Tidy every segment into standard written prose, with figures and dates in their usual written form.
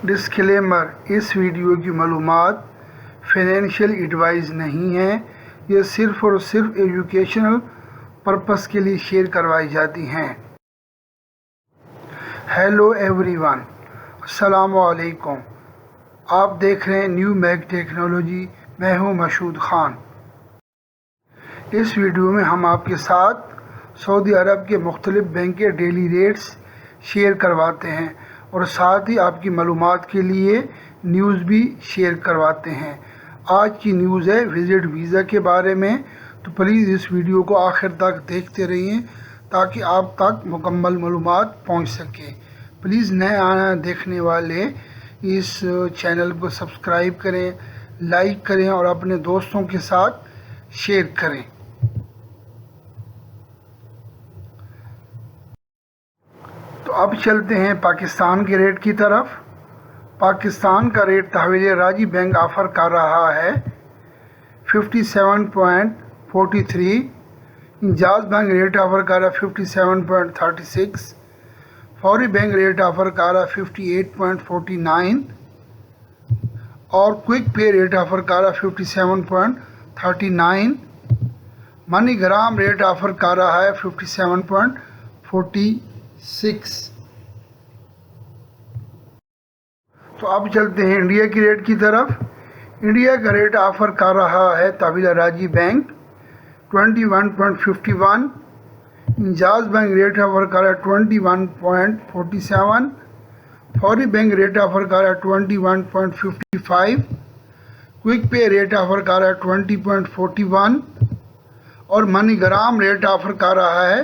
Disclaimer: اس video کی معلومات financial advise نہیں ہیں، یہ صرف اور صرف ایجوکیشنل پرپس کے لیے شیئر کروائی جاتی ہیں۔ ہیلو ایوری ون، السلام علیکم۔ آپ دیکھ رہے ہیں نیو میک ٹیکنالوجی، میں ہوں مشہود خان۔ اس ویڈیو میں ہم آپ کے ساتھ سعودی عرب کے مختلف بینک کے ڈیلی ریٹس شیئر کرواتے ہیں اور ساتھ ہی آپ کی معلومات کے لیے نیوز بھی شیئر کرواتے ہیں۔ آج کی نیوز ہے وزٹ ویزا کے بارے میں، تو پلیز اس ویڈیو کو آخر تک دیکھتے رہیے تاکہ آپ تک مکمل معلومات پہنچ سکیں۔ پلیز نئے دیکھنے والے اس چینل کو سبسکرائب کریں، لائک کریں اور اپنے دوستوں کے ساتھ شیئر کریں۔ تو اب چلتے ہیں پاکستان کے ریٹ کی طرف۔ پاکستان کا ریٹ تحویل راجی بینک آفر کر رہا ہے 57.43، انجاز بینک ریٹ آفر کر رہا ہے 57.36، فوری بینک ریٹ آفر کر رہا ہے 58.49 اور کوئک پے ریٹ آفر کر رہا ہے 57.39۔ منی گرام ریٹ آفر کر رہا ہے 57.46۔ تو اب چلتے ہیں انڈیا کی ریٹ کی طرف۔ انڈیا کا ریٹ آفر کر رہا ہے تحویل راجی بینک 21.51، انجاز بینک ریٹ آفر کر رہا ہے 21.47، فوری بینک ریٹ آفر کر رہا ہے 21.55، کوئک پے ریٹ آفر کر رہا ہے 20.41 اور منی گرام ریٹ آفر کر رہا ہے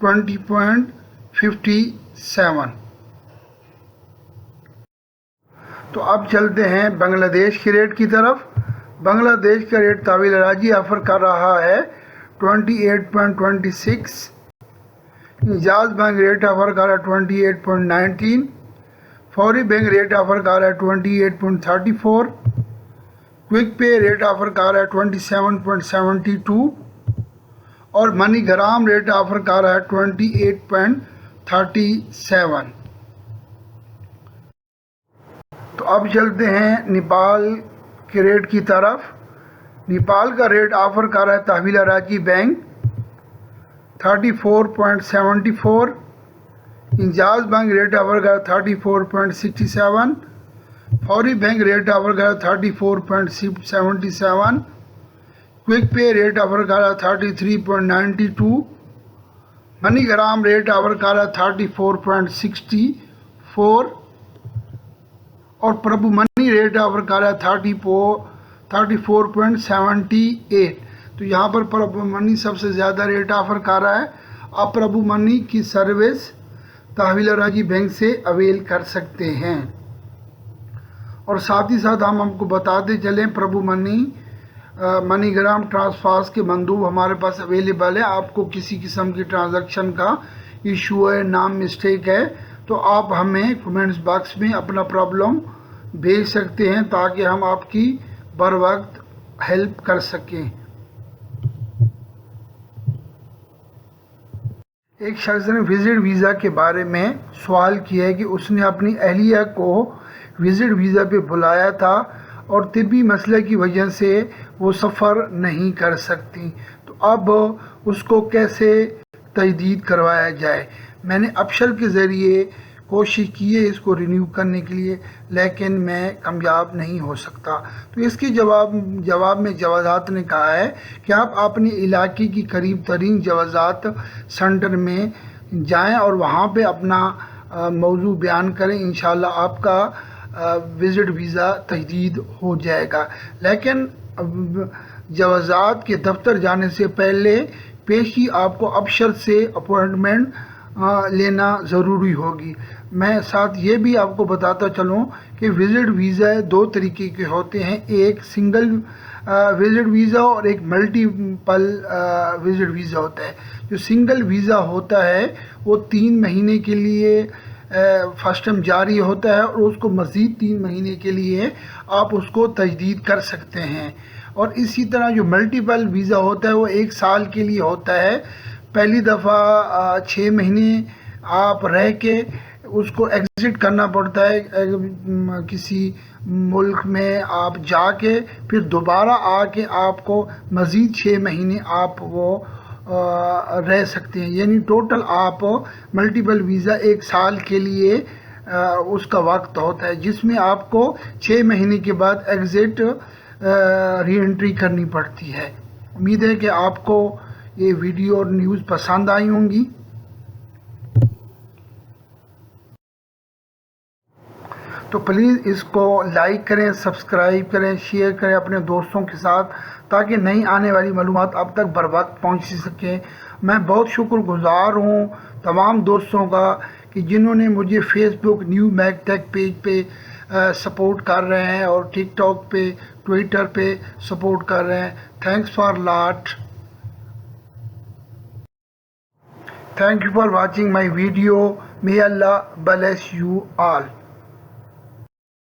20.57۔ تو اب چلتے ہیں بنگلہ دیش کے ریٹ کی طرف۔ بنگلہ دیش کا ریٹ تحویل راجی آفر کر رہا ہے 28.26، انجاز بینک ریٹ آفر کر رہا ہے 28.19، فوری بینک ریٹ آفر کر رہا ہے 28.34، کوئک پے ریٹ آفر کر رہا ہے 27.72 اور منی گرام ریٹ آفر کر رہا ہے 28.37۔ تو اب چلتے ہیں نیپال کے ریٹ کی طرف۔ نیپال کا ریٹ آفر کر رہا ہے تحویل راجی بینک 34.74، انجاز بینک ریٹ آفر کر رہا ہے 34.67، فوری بینک ریٹ آفر کر رہا ہے 34.77، کوئک پے ریٹ آفر کر رہا ہے 33.92، منی گرام ریٹ آفر کر رہا ہے 34.64 اور پربھو منی ریٹ آفر کر رہا ہے 34.78۔ تو یہاں پر پربھو منی سب سے زیادہ ریٹ آفر کر رہا ہے۔ آپ پربھو منی کی سروس تحویل راجی بینک سے اویل کر سکتے ہیں۔ اور ساتھ ہی ساتھ ہم آپ کو بتاتے چلیں پربھو منی گرام ٹرانسفرز کے مندوب ہمارے پاس اویلیبل ہے۔ آپ کو کسی قسم کی ٹرانزیکشن کا ایشو ہے، نام مسٹیک ہے، تو آپ ہمیں کمنٹس باکس میں اپنا پرابلم بھیج سکتے ہیں تاکہ ہم آپ کی بر وقت ہیلپ کر سکیں۔ ایک شخص نے وزٹ ویزا کے بارے میں سوال کیا ہے کہ اس نے اپنی اہلیہ کو وزٹ ویزا پہ بلایا تھا اور طبی مسئلہ کی وجہ سے وہ سفر نہیں کر سکتی، تو اب اس کو کیسے تجدید کروایا جائے۔ میں نے اپشل کے ذریعے کوشش کی ہے اس کو رینیو کرنے کے لیے، لیکن میں کامیاب نہیں ہو سکتا۔ تو اس کے جواب میں جوازات نے کہا ہے کہ آپ اپنے علاقے کی قریب ترین جوازات سینٹر میں جائیں اور وہاں پہ اپنا موضوع بیان کریں، انشاءاللہ آپ کا وزٹ ویزا تجدید ہو جائے گا۔ لیکن جوازات کے دفتر جانے سے پہلے پیشی آپ کو اپشر سے اپوائنٹمنٹ لینا ضروری ہوگی۔ میں ساتھ یہ بھی آپ کو بتاتا چلوں کہ وزٹ ویزا دو طریقے کے ہوتے ہیں، ایک سنگل وزٹ ویزا اور ایک ملٹیپل وزٹ ویزا ہوتا ہے۔ جو سنگل ویزا ہوتا ہے وہ 3 مہینے کے لیے فرسٹ ٹائم جاری ہوتا ہے اور اس کو مزید 3 مہینے کے لیے آپ اس کو تجدید کر سکتے ہیں۔ اور اسی طرح جو ملٹیپل ویزا ہوتا ہے وہ 1 سال کے لیے ہوتا ہے۔ پہلی دفعہ 6 مہینے آپ رہ کے اس کو ایگزٹ کرنا پڑتا ہے کسی ملک میں آپ جا کے، پھر دوبارہ آ کے آپ کو مزید 6 مہینے آپ وہ رہ سکتے ہیں. یعنی ٹوٹل آپ ملٹیپل ویزا 1 سال کے لیے اس کا وقت ہوتا ہے، جس میں آپ کو 6 مہینے کے بعد ایگزٹ ری انٹری کرنی پڑتی ہے. امید ہے کہ آپ کو یہ ویڈیو اور نیوز پسند آئی ہوں گی. تو پلیز اس کو لائک کریں، سبسکرائب کریں، شیئر کریں اپنے دوستوں کے ساتھ، تاکہ نئی آنے والی معلومات اب تک بر وقت پہنچ سکیں. میں بہت شکر گزار ہوں تمام دوستوں کا کہ جنہوں نے مجھے فیس بک نیو میک ٹیک پیج پہ سپورٹ کر رہے ہیں اور ٹک ٹاک پہ، ٹویٹر پہ سپورٹ کر رہے ہیں. Thanks for lot. Thank you for watching my video. May Allah bless you all.